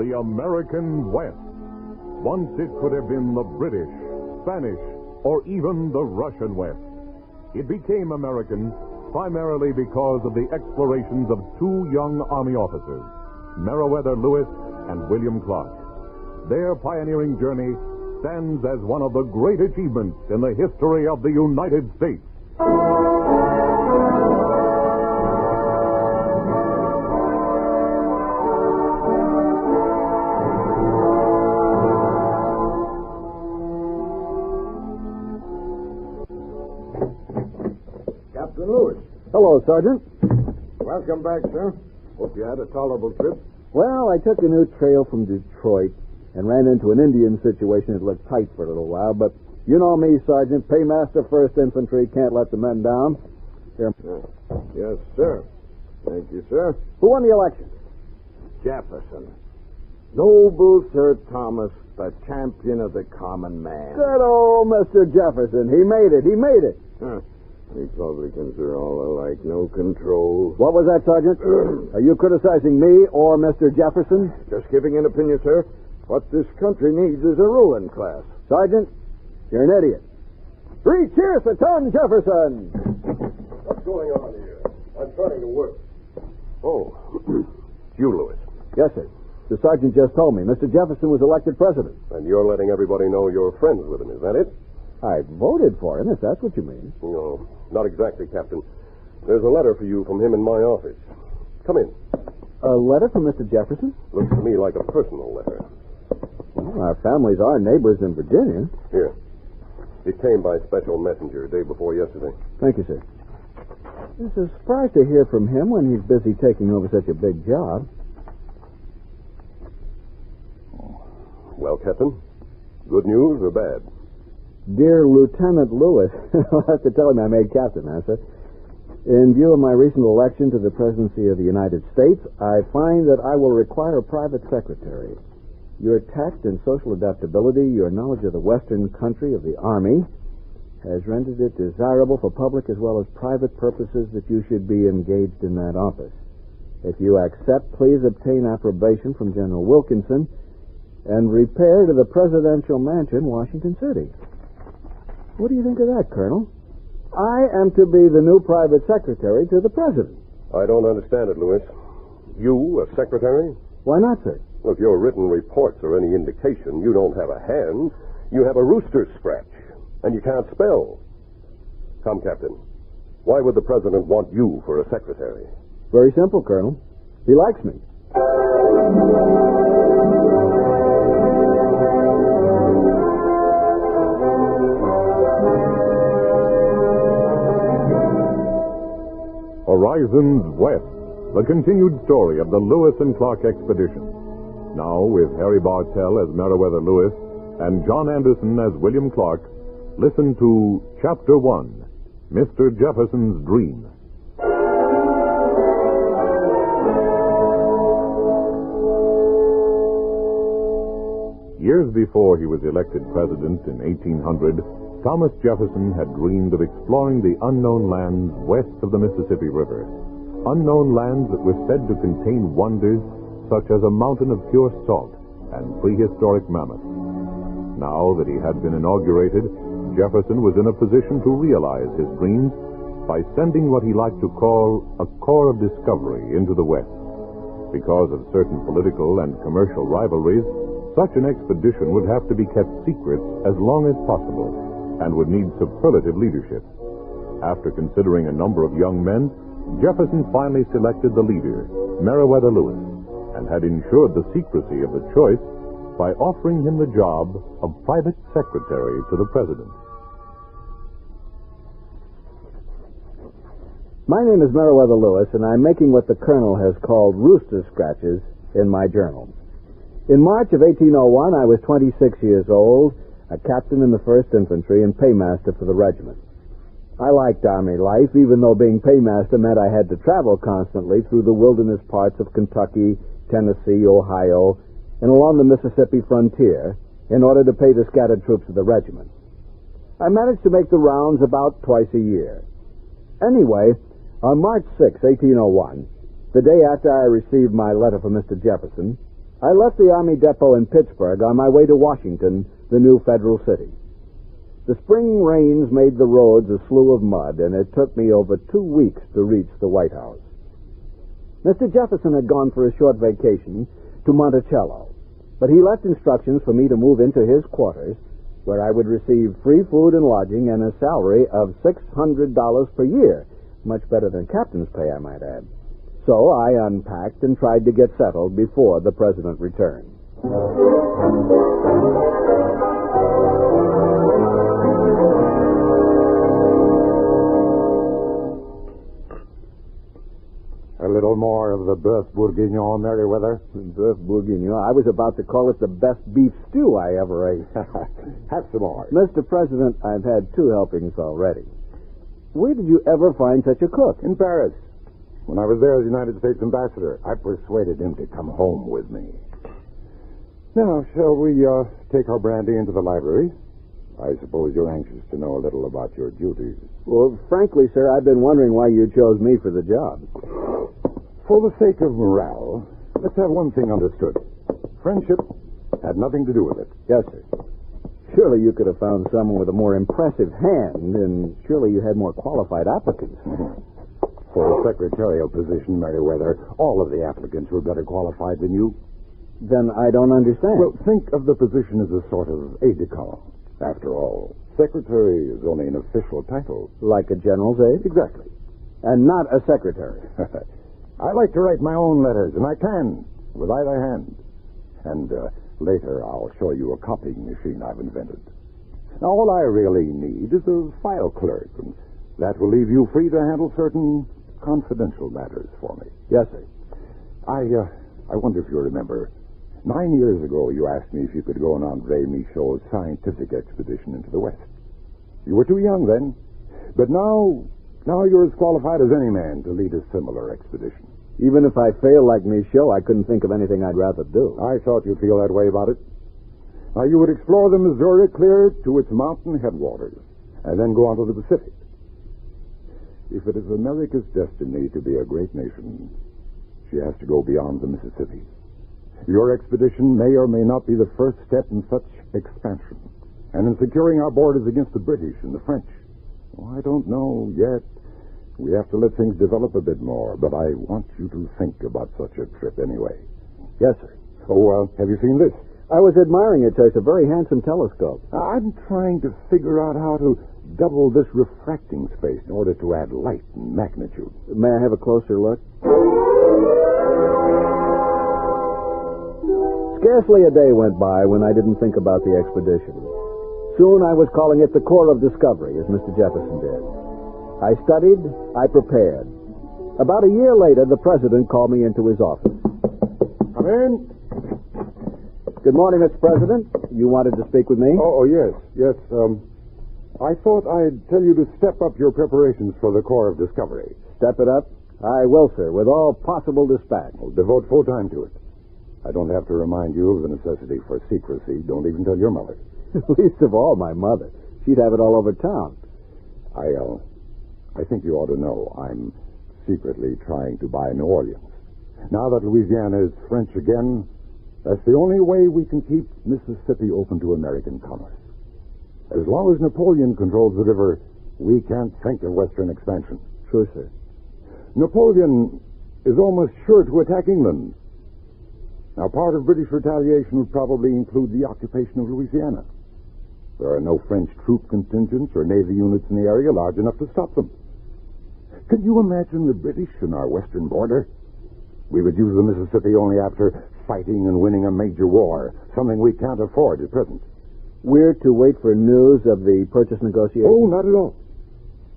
the American West. Once it could have been the British, Spanish, or even the Russian West. It became American primarily because of the explorations of two young Army officers, Meriwether Lewis and William Clark. Their pioneering journey stands as one of the great achievements in the history of the United States. Captain Lewis. Hello, Sergeant. Welcome back, sir. Hope you had a tolerable trip. Well, I took a new trail from Detroit and ran into an Indian situation that looked tight for a little while, but you know me, Sergeant. Paymaster, 1st Infantry, can't let the men down. Here. Yes, sir. Thank you, sir. Who won the election? Jefferson. Noble Sir Thomas, the champion of the common man. Good old Mr. Jefferson. He made it. He made it. Republicans are all alike. No control. What was that, Sergeant? Are you criticizing me or Mr. Jefferson? Just giving an opinion, sir. What this country needs is a ruling class. Sergeant, you're an idiot. 3 cheers for Tom Jefferson. What's going on here? I'm trying to work. Oh, you, Lewis. Yes, sir. The sergeant just told me Mr. Jefferson was elected president. And you're letting everybody know you're friends with him, is that it? I voted for him, if that's what you mean. No, not exactly, Captain. There's a letter for you from him in my office. Come in. A letter from Mr. Jefferson? Looks to me like a personal letter. Well, our families are neighbors in Virginia. Here. It came by special messenger day before yesterday. Thank you, sir. It's a surprise to hear from him when he's busy taking over such a big job. Well, Captain, good news or bad? Dear Lieutenant Lewis, I'll have to tell him I made captain now, sir. In view of my recent election to the presidency of the United States, I find that I will require a private secretary. Your tact and social adaptability, your knowledge of the Western country of the Army, has rendered it desirable for public as well as private purposes that you should be engaged in that office. If you accept, please obtain approbation from General Wilkinson and repair to the Presidential Mansion, Washington City. What do you think of that, Colonel? I am to be the new private secretary to the President. I don't understand it, Lewis. You, a secretary? Why not, sir? Well, if your written reports are any indication, you don't have a hand. You have a rooster scratch, and you can't spell. Come, Captain. Why would the President want you for a secretary? Very simple, Colonel. He likes me. Horizons West, the continued story of the Lewis and Clark expedition. Now, with Harry Bartell as Meriwether Lewis and John Anderson as William Clark, listen to Chapter 1, Mr. Jefferson's Dream. Years before he was elected president in 1800, Thomas Jefferson had dreamed of exploring the unknown lands west of the Mississippi River. Unknown lands that were said to contain wonders such as a mountain of pure salt and prehistoric mammoths. Now that he had been inaugurated, Jefferson was in a position to realize his dreams by sending what he liked to call a corps of discovery into the West. Because of certain political and commercial rivalries, such an expedition would have to be kept secret as long as possible and would need superlative leadership. After considering a number of young men, Jefferson finally selected the leader, Meriwether Lewis, and had ensured the secrecy of the choice by offering him the job of private secretary to the president. My name is Meriwether Lewis, and I'm making what the colonel has called rooster scratches in my journal. In March of 1801, I was 26 years old, a captain in the 1st Infantry and paymaster for the regiment. I liked Army life, even though being paymaster meant I had to travel constantly through the wilderness parts of Kentucky, Tennessee, Ohio, and along the Mississippi frontier in order to pay the scattered troops of the regiment. I managed to make the rounds about twice a year. Anyway, on March 6, 1801, the day after I received my letter from Mr. Jefferson, I left the Army depot in Pittsburgh on my way to Washington, the new federal city. The spring rains made the roads a slough of mud, and it took me over 2 weeks to reach the White House. Mr. Jefferson had gone for a short vacation to Monticello, but he left instructions for me to move into his quarters, where I would receive free food and lodging and a salary of $600 per year, much better than captain's pay, I might add. So I unpacked and tried to get settled before the president returned. A little more of the bœuf bourguignon, Merriweather. Bœuf bourguignon. I was about to call it the best beef stew I ever ate. Have some more. Mr. President, I've had 2 helpings already. Where did you ever find such a cook? In Paris. When I was there as United States ambassador, I persuaded him to come home with me. Now, shall we take our brandy into the library? I suppose you're anxious to know a little about your duties. Well, frankly, sir, I've been wondering why you chose me for the job. For the sake of morale, let's have one thing understood. Friendship had nothing to do with it. Yes, sir. Surely you could have found someone with a more impressive hand, and surely you had more qualified applicants. For a secretarial position, Merriweather, all of the applicants were better qualified than you. Then I don't understand. Well, think of the position as a sort of aide-de-camp. After all, secretary is only an official title. Like a general's aide? Exactly. And not a secretary. I like to write my own letters, and I can, with either hand. And later I'll show you a copying machine I've invented. Now, all I really need is a file clerk, and that will leave you free to handle certain confidential matters for me. Yes, sir. I wonder if you remember, 9 years ago you asked me if you could go on Andre Michaud's scientific expedition into the West. You were too young then, but now you're as qualified as any man to lead a similar expedition. Even if I failed like Michaud, I couldn't think of anything I'd rather do. I thought you'd feel that way about it. Now, you would explore the Missouri clear to its mountain headwaters, and then go on to the Pacific. If it is America's destiny to be a great nation, she has to go beyond the Mississippi. Your expedition may or may not be the first step in such expansion, and in securing our borders against the British and the French. Oh, I don't know yet. We have to let things develop a bit more, but I want you to think about such a trip anyway. Yes, sir. Oh, have you seen this? I was admiring it, sir. It's a very handsome telescope. I'm trying to figure out how to double this refracting space in order to add light and magnitude. May I have a closer look? Scarcely a day went by when I didn't think about the expedition. Soon I was calling it the Corps of Discovery, as Mr. Jefferson did. I studied, I prepared. About a year later, the president called me into his office. Come in. Good morning, Mr. President. You wanted to speak with me? Oh, yes. I thought I'd tell you to step up your preparations for the Corps of Discovery. Step it up? I will, sir, with all possible dispatch. Well, devote full time to it. I don't have to remind you of the necessity for secrecy. Don't even tell your mother. Least of all, my mother. She'd have it all over town. I think you ought to know I'm secretly trying to buy New Orleans. Now that Louisiana is French again, that's the only way we can keep Mississippi open to American commerce. As long as Napoleon controls the river, we can't think of Western expansion. Sure, sir. Napoleon is almost sure to attack England. Now, part of British retaliation would probably include the occupation of Louisiana. There are no French troop contingents or Navy units in the area large enough to stop them. Could you imagine the British on our western border? We would use the Mississippi only after fighting and winning a major war, something we can't afford at present. We're to wait for news of the purchase negotiations? Oh, not at all.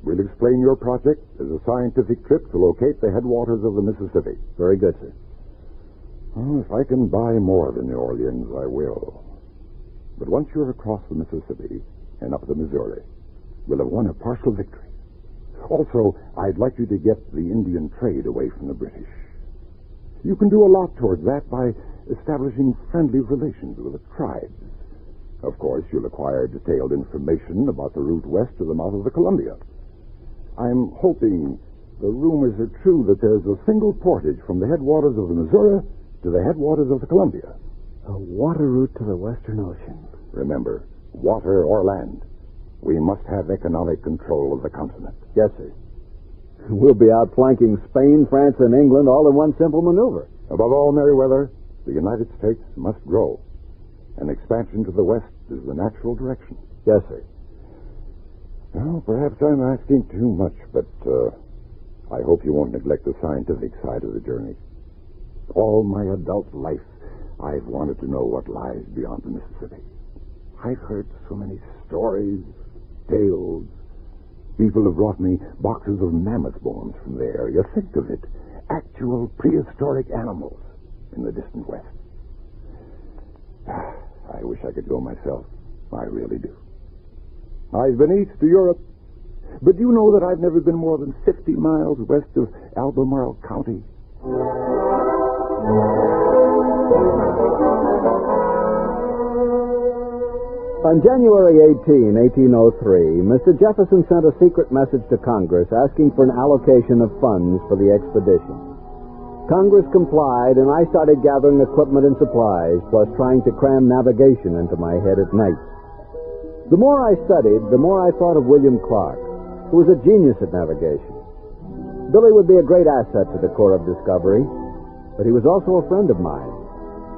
We'll explain your project as a scientific trip to locate the headwaters of the Mississippi. Very good, sir. Well, if I can buy more than New Orleans, I will. But once you're across the Mississippi and up the Missouri, we'll have won a partial victory. Also, I'd like you to get the Indian trade away from the British. You can do a lot toward that by establishing friendly relations with the tribes. Of course, you'll acquire detailed information about the route west to the mouth of the Columbia. I'm hoping the rumors are true that there's a single portage from the headwaters of the Missouri to the headwaters of the Columbia. A water route to the Western Ocean. Remember, water or land, we must have economic control of the continent. Yes, sir. We'll be outflanking Spain, France, and England all in one simple maneuver. Above all, Meriwether, the United States must grow. An expansion to the west is the natural direction. Yes, sir. Well, perhaps I'm asking too much, but I hope you won't neglect the scientific side of the journey. All my adult life, I've wanted to know what lies beyond the Mississippi. I've heard so many stories, tales. People have brought me boxes of mammoth bones from the area. Think of it. Actual prehistoric animals in the distant west. I wish I could go myself. I really do. I've been east to Europe, but do you know that I've never been more than 50 miles west of Albemarle County? On January 18, 1803, Mr. Jefferson sent a secret message to Congress asking for an allocation of funds for the expedition. Congress complied, and I started gathering equipment and supplies, plus trying to cram navigation into my head at night. The more I studied, the more I thought of William Clark, who was a genius at navigation. Billy would be a great asset to the Corps of Discovery, but he was also a friend of mine,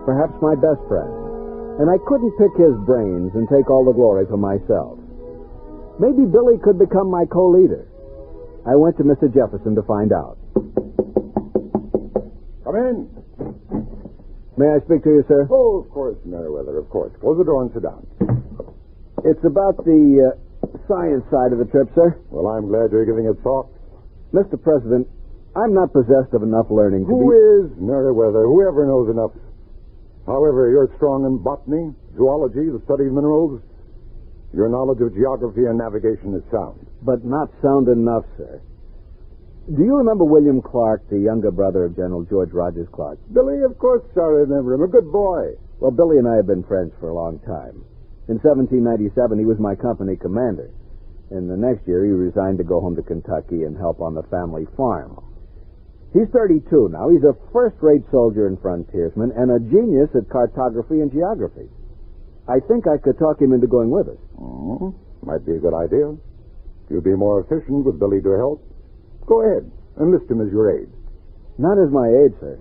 perhaps my best friend, and I couldn't pick his brains and take all the glory for myself. Maybe Billy could become my co-leader. I went to Mr. Jefferson to find out. Come in. May I speak to you, sir? Oh, of course, Meriwether, of course. Close the door and sit down. It's about the science side of the trip, sir. Well, I'm glad you're giving it thought. Mr. President, I'm not possessed of enough learning to Who is Meriwether? Whoever knows enough. However, you're strong in botany, zoology, the study of minerals. Your knowledge of geography and navigation is sound. But not sound enough, sir. Do you remember William Clark, the younger brother of General George Rogers Clark? Billy, of course I remember him. A good boy. Well, Billy and I have been friends for a long time. In 1797, he was my company commander. And the next year, he resigned to go home to Kentucky and help on the family farm. He's 32 now. He's a first-rate soldier and frontiersman and a genius at cartography and geography. I think I could talk him into going with us. Might be a good idea. You'll be more efficient with Billy to help. Go ahead. Enlist him as your aide. Not as my aide, sir.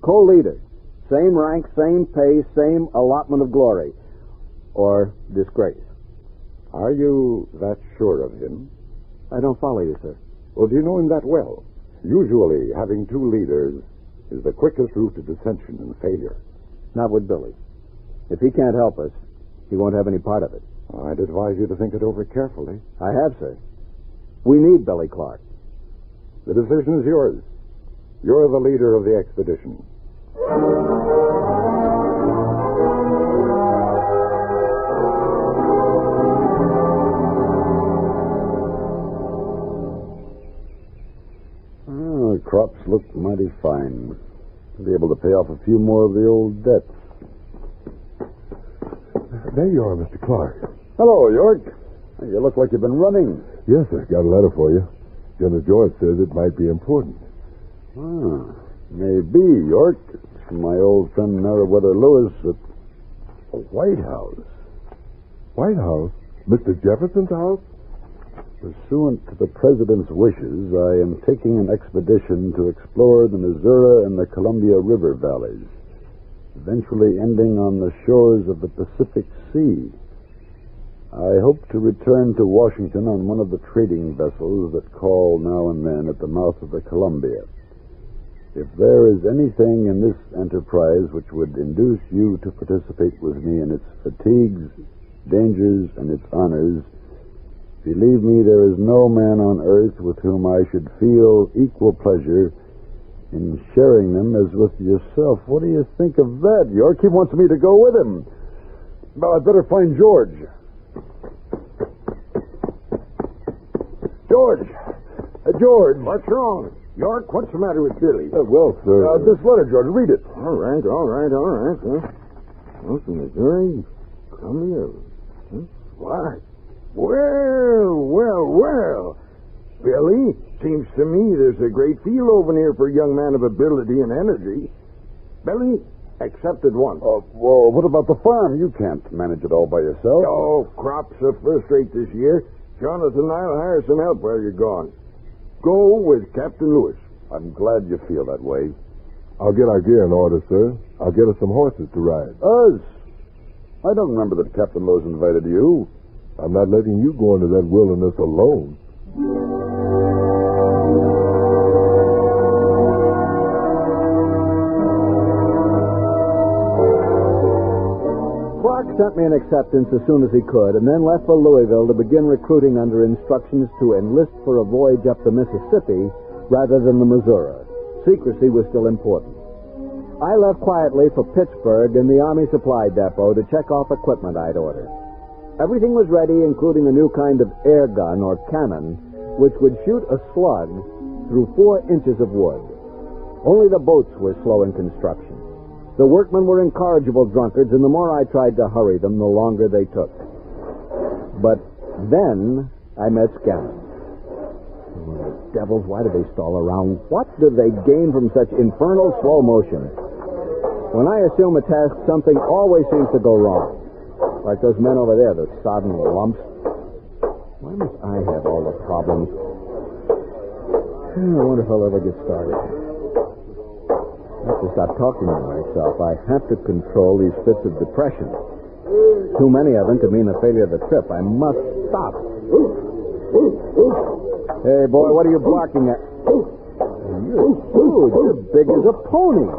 Co-leader. Same rank, same pay, same allotment of glory. Or disgrace. Are you that sure of him? I don't follow you, sir. Well, do you know him that well? Usually, having two leaders is the quickest route to dissension and failure. Not with Billy. If he can't help us, he won't have any part of it. I'd advise you to think it over carefully. I have, sir. We need Billy Clark. The decision is yours. You're the leader of the expedition. The crops look mighty fine. Be able to pay off a few more of the old debts. There you are, Mr. Clark. Hello, York. You look like you've been running. Yes, sir. Got a letter for you. General George says it might be important. Maybe, York. It's from my old friend Meriwether Lewis at the White House. White House? Mr. Jefferson's house? Pursuant to the President's wishes, I am taking an expedition to explore the Missouri and the Columbia River valleys, eventually ending on the shores of the Pacific Sea. I hope to return to Washington on one of the trading vessels that call now and then at the mouth of the Columbia. If there is anything in this enterprise which would induce you to participate with me in its fatigues, dangers, and its honors, believe me, there is no man on earth with whom I should feel equal pleasure in sharing them as with yourself. What do you think of that, York? He wants me to go with him. Well, I'd better find George. George! George! What's wrong? York, what's the matter with Billy? Well, sir, this letter, George, read it. All right. Huh? Well, from Missouri, Columbia. What? Well. Billy, seems to me there's a great field over here for a young man of ability and energy. Billy, accepted once. Well, what about the farm? You can't manage it all by yourself. Oh, crops are first rate this year. Jonathan and I'll hire some help while you're gone. Go with Captain Lewis. I'm glad you feel that way. I'll get our gear in order, sir. I'll get us some horses to ride. Us? I don't remember that Captain Lewis invited you. I'm not letting you go into that wilderness alone. Clark sent me an acceptance as soon as he could, and then left for Louisville to begin recruiting under instructions to enlist for a voyage up the Mississippi rather than the Missouri. Secrecy was still important. I left quietly for Pittsburgh in the Army Supply Depot to check off equipment I'd ordered. Everything was ready, including a new kind of air gun or cannon, which would shoot a slug through 4 inches of wood. Only the boats were slow in construction. The workmen were incorrigible drunkards, and the more I tried to hurry them, the longer they took. But then I met Scannon. Oh, devils, why do they stall around? What do they gain from such infernal slow motion? When I assume a task, something always seems to go wrong. Like those men over there, the sodden lumps. Why must I have all the problems? I wonder if I'll ever get started. I have to stop talking to myself. I have to control these fits of depression. Too many of them could mean the failure of the trip. I must stop. Hey, boy, what are you barking at? You're huge. You're big as a pony.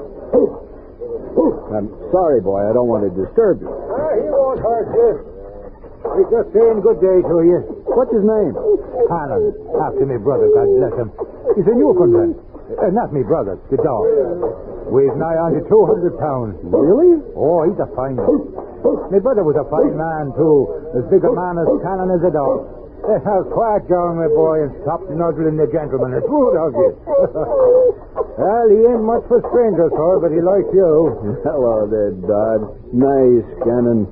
I'm sorry, boy. I don't want to disturb you. He won't hurt you. He's just saying good day to you. What's his name? Cannon. After me brother, God bless him. He's a Newfoundland. Not me brother, the dog. Weighs nigh on to 200 pounds. Really? Oh, he's a fine one. My brother was a fine man, too. As big a man as Cannon as a dog. Now, quiet down, my boy, and stop nuzzling the gentleman. It's rude of you. Well, he ain't much for strangers, sir, but he likes you. Hello there, Dodd. Nice, Cannon.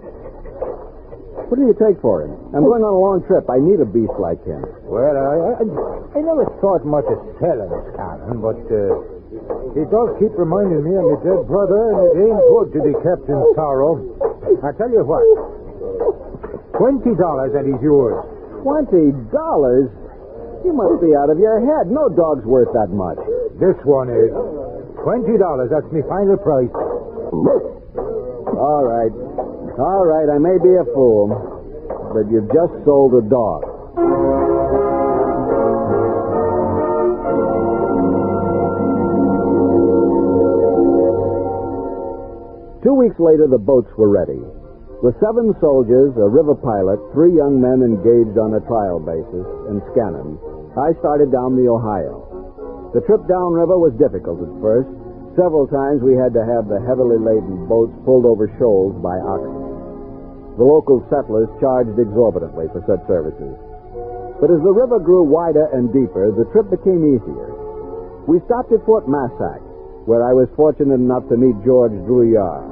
What do you take for him? I'm going on a long trip. I need a beast like him. Well, I never thought much of selling Cannon, but he does keep reminding me of my dead brother, and it ain't good to be kept in sorrow. I tell you what, $20 and he's yours. $20? You must be out of your head. No dog's worth that much. This one is. $20, that's my final price. All right. All right, I may be a fool, but you've just sold a dog. 2 weeks later, the boats were ready. With 7 soldiers, a river pilot, 3 young men engaged on a trial basis, and Scannon, I started down the Ohio. The trip downriver was difficult at first. Several times we had to have the heavily laden boats pulled over shoals by oxen. The local settlers charged exorbitantly for such services. But as the river grew wider and deeper, the trip became easier. We stopped at Fort Massac, where I was fortunate enough to meet George Drouillard.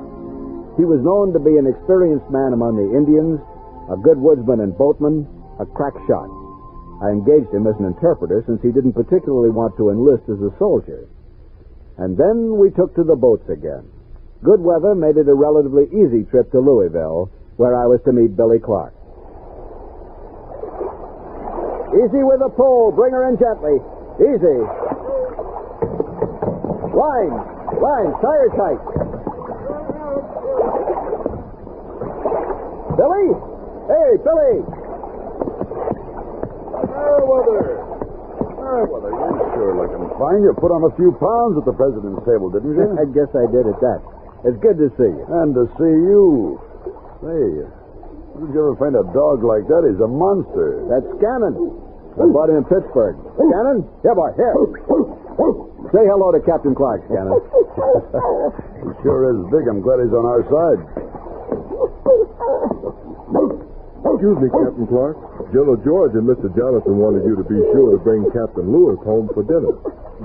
He was known to be an experienced man among the Indians, a good woodsman and boatman, a crack shot. I engaged him as an interpreter since he didn't particularly want to enlist as a soldier. And then we took to the boats again. Good weather made it a relatively easy trip to Louisville, where I was to meet Billy Clark. Easy with the pole. Bring her in gently. Easy. Line. Tie her tight. Billy? Hey, Billy! Fairweather, you sure looking fine. You put on a few pounds at the president's table, didn't you? I guess I did at that. It's good to see you. And to see you. Say, where did you ever find a dog like that? He's a monster. That's Scannon. I bought him in Pittsburgh. Scannon? Here, boy, here. Say hello to Captain Clark, Scannon. He sure is big. I'm glad he's on our side. Excuse me, Captain Clark. General George and Mr. Jonathan wanted you to be sure to bring Captain Lewis home for dinner.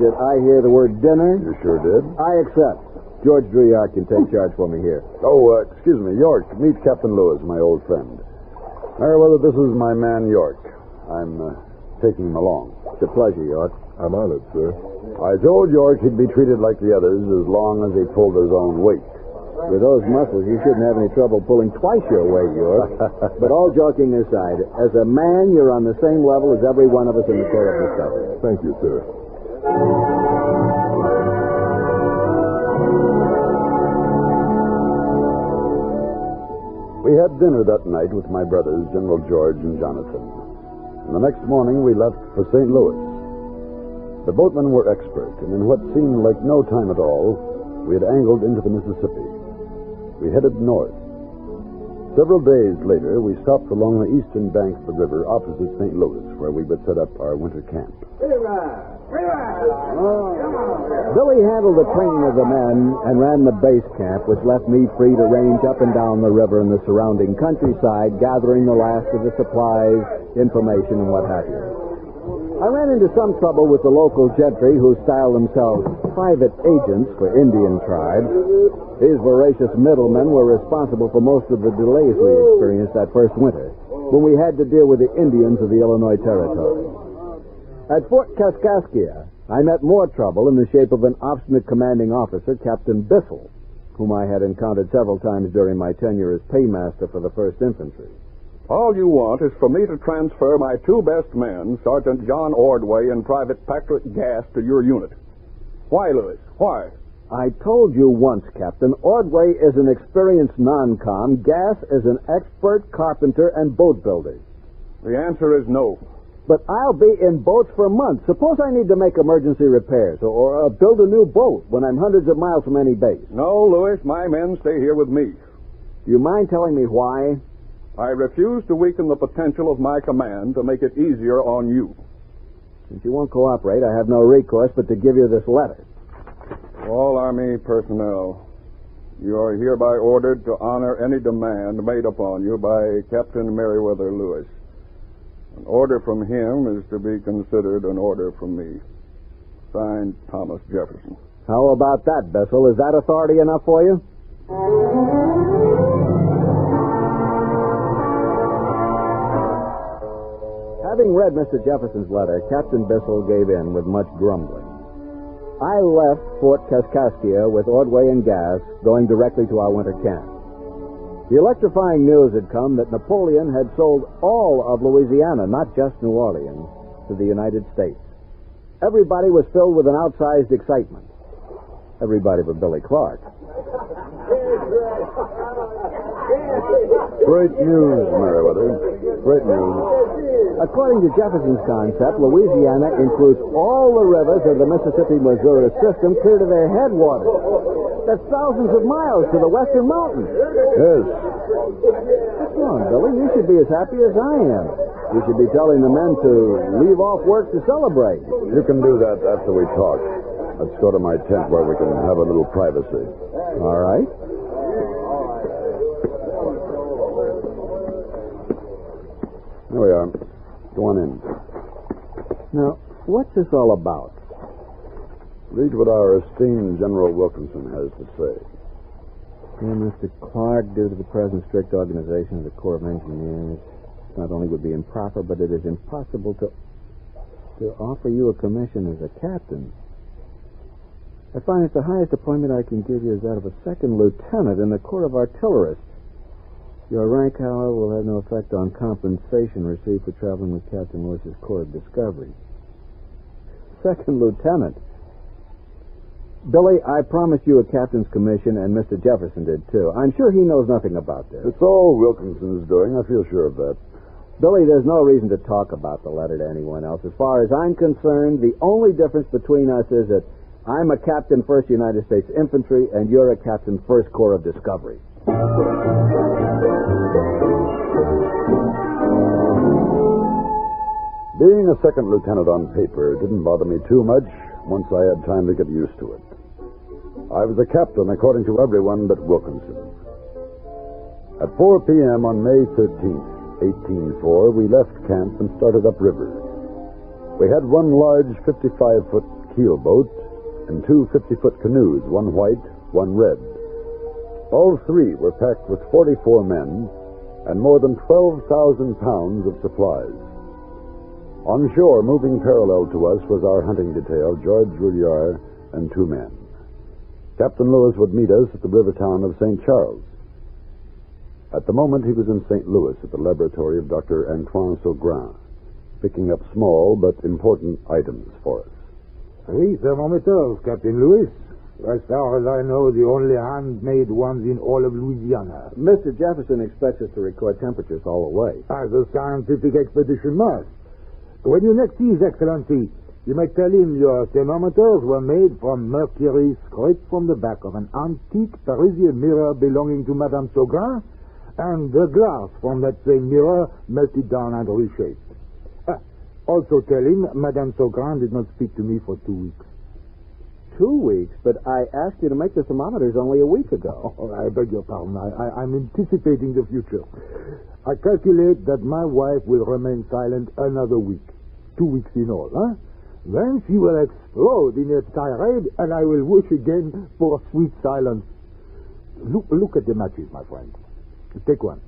Did I hear the word dinner? You sure did. I accept. George Drouillard can take charge for me here. Oh, excuse me, York. Meet Captain Lewis, my old friend. Merriweather, this is my man, York. I'm taking him along. It's a pleasure, York. I'm honored, sir. I told York he'd be treated like the others as long as he pulled his own weight. With those muscles, you shouldn't have any trouble pulling twice your weight, York. But all joking aside, as a man, you're on the same level as every one of us in the Corps of Discovery. Thank you, sir. We had dinner that night with my brothers, General George and Jonathan. And the next morning, we left for St. Louis. The boatmen were expert, and in what seemed like no time at all, we had angled into the Mississippi. We headed north. Several days later, we stopped along the eastern bank of the river opposite St. Louis, where we would set up our winter camp. Billy handled the training of the men and ran the base camp, which left me free to range up and down the river and the surrounding countryside, gathering the last of the supplies, information, and what have you. I ran into some trouble with the local gentry who styled themselves private agents for Indian tribes. These voracious middlemen were responsible for most of the delays we experienced that first winter, when we had to deal with the Indians of the Illinois Territory. At Fort Kaskaskia, I met more trouble in the shape of an obstinate commanding officer, Captain Bissell, whom I had encountered several times during my tenure as paymaster for the 1st Infantry. All you want is for me to transfer my 2 best men, Sergeant John Ordway and Private Patrick Gass, to your unit. Why, Lewis? Why? I told you once, Captain, Ordway is an experienced non-com. Gass is an expert carpenter and boat builder. The answer is no. But I'll be in boats for months. Suppose I need to make emergency repairs or build a new boat when I'm hundreds of miles from any base. No, Lewis, my men stay here with me. Do you mind telling me why? I refuse to weaken the potential of my command to make it easier on you. Since you won't cooperate, I have no recourse but to give you this letter. All Army personnel, you are hereby ordered to honor any demand made upon you by Captain Meriwether Lewis. An order from him is to be considered an order from me. Signed, Thomas Jefferson. How about that, Bissell? Is that authority enough for you? Having read Mr. Jefferson's letter, Captain Bissell gave in with much grumbling. I left Fort Kaskaskia with Ordway and Gass, going directly to our winter camp. The electrifying news had come that Napoleon had sold all of Louisiana, not just New Orleans, to the United States. Everybody was filled with an outsized excitement. Everybody but Billy Clark. Great news, Meriwether. Great news. According to Jefferson's concept, Louisiana includes all the rivers of the Mississippi-Missouri system clear to their headwaters. That's thousands of miles to the western mountains. Yes. Come on, Billy. You should be as happy as I am. You should be telling the men to leave off work to celebrate. You can do that after we talk. Let's go to my tent where we can have a little privacy. All right. There we are. Go on in. Now, what's this all about? Read what our esteemed General Wilkinson has to say. Dear Mr. Clark, due to the present strict organization of the Corps of Engineers, it not only would be improper, but it is impossible to offer you a commission as a captain. I find that the highest appointment I can give you is that of a 2nd lieutenant in the Corps of Artillerists. Your rank, however, will have no effect on compensation received for traveling with Captain Lewis's Corps of Discovery. 2nd lieutenant? Billy, I promised you a captain's commission, and Mr. Jefferson did, too. I'm sure he knows nothing about this. It's all Wilkinson's doing. I feel sure of that. Billy, there's no reason to talk about the letter to anyone else. As far as I'm concerned, the only difference between us is that I'm a captain 1st United States Infantry, and you're a captain 1st Corps of Discovery. Being a 2nd lieutenant on paper didn't bother me too much once I had time to get used to it. I was a captain according to everyone but Wilkinson. At 4 p.m. on May 13th, 1804, we left camp and started upriver. We had one large 55-foot keelboat and 2 50-foot canoes, one white, one red. All 3 were packed with 44 men and more than 12,000 pounds of supplies. On shore, moving parallel to us, was our hunting detail, George Rouillard and 2 men. Captain Lewis would meet us at the river town of St. Charles. At the moment, he was in St. Louis at the laboratory of Dr. Antoine Saugrin, picking up small but important items for us. 3 thermometers, Captain Lewis. As far as I know, the only handmade ones in all of Louisiana. Mr. Jefferson expects us to record temperatures all the way. As a scientific expedition must. When you next see His Excellency, you may tell him your thermometers were made from mercury scraped from the back of an antique Parisian mirror belonging to Madame Saugrin, and the glass from that same mirror melted down and reshaped. Also tell him Madame Saugrin did not speak to me for 2 weeks. 2 weeks? But I asked you to make the thermometers only a week ago. Oh, I beg your pardon. I'm anticipating the future. I calculate that my wife will remain silent another week. 2 weeks in all, huh? Then she will explode in a tirade, and I will wish again for sweet silence. Look at the matches, my friend. Take one.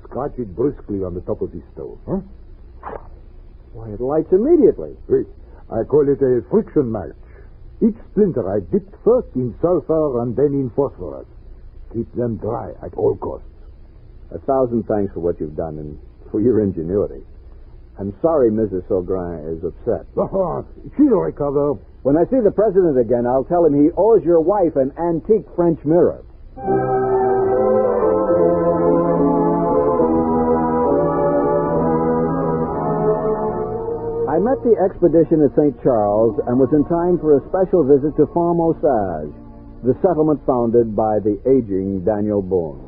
Scratch it briskly on the top of the stove, huh? Why, it lights immediately. Oui. I call it a friction match. Each splinter I dipped first in sulfur and then in phosphorus. Keep them dry at all costs. 1,000 thanks for what you've done and for your ingenuity. I'm sorry Mrs. Saugrin is upset. Oh, she'll recover. When I see the president again, I'll tell him he owes your wife an antique French mirror. I met the expedition at St. Charles and was in time for a special visit to Farm Osage, the settlement founded by the aging Daniel Boone.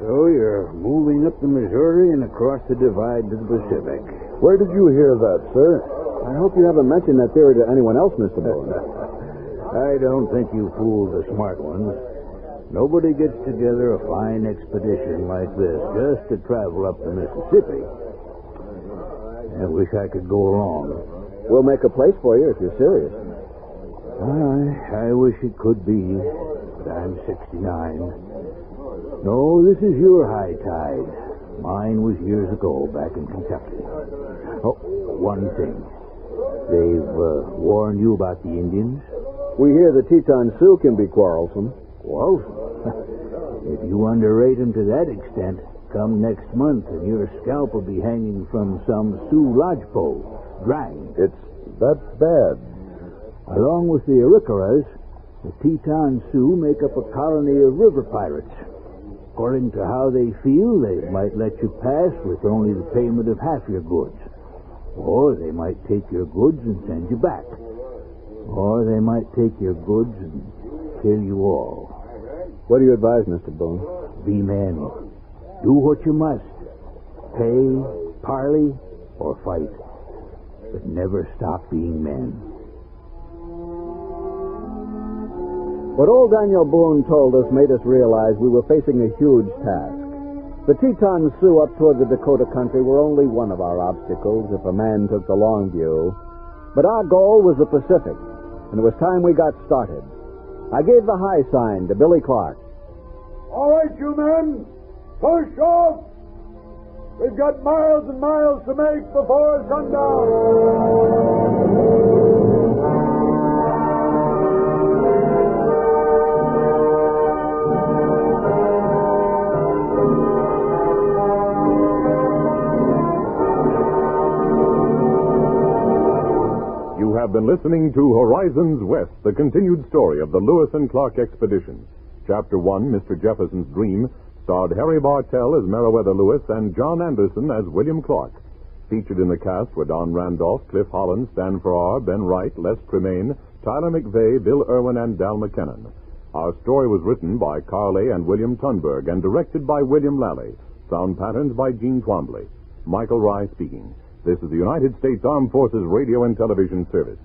So you're moving up the Missouri and across the divide to the Pacific. Where did you hear that, sir? I hope you haven't mentioned that theory to anyone else, Mr. Boone. I don't think you fooled the smart ones. Nobody gets together a fine expedition like this just to travel up the Mississippi. I wish I could go along. We'll make a place for you if you're serious. I wish it could be, but I'm 69. No, this is your high tide. Mine was years ago back in Kentucky. Oh, one thing. They've warned you about the Indians? We hear the Teton Sioux can be quarrelsome. Quarrelsome? If you underrate them to that extent, come next month and your scalp will be hanging from some Sioux lodgepole, drying. It's that bad. Along with the Arikaras, the Teton Sioux make up a colony of river pirates. According to how they feel, they might let you pass with only the payment of half your goods. Or they might take your goods and send you back. Or they might take your goods and kill you all. What do you advise, Mr. Boone? Be men. Do what you must. Pay, parley, or fight. But never stop being men. What old Daniel Boone told us made us realize we were facing a huge task. The Teton Sioux up toward the Dakota country were only one of our obstacles if a man took the long view. But our goal was the Pacific, and it was time we got started. I gave the high sign to Billy Clark. All right, you men, push off. We've got miles and miles to make before sundown. You have been listening to Horizons West, the continued story of the Lewis and Clark expedition. Chapter 1, Mr. Jefferson's Dream, starred Harry Bartell as Meriwether Lewis and John Anderson as William Clark. Featured in the cast were Don Randolph, Cliff Holland, Stan Farrar, Ben Wright, Les Tremaine, Tyler McVeigh, Bill Irwin, and Dal McKinnon. Our story was written by Carley and William Tunberg and directed by William Lally. Sound patterns by Gene Twombly. Michael Rye speaking. This is the United States Armed Forces Radio and Television Service.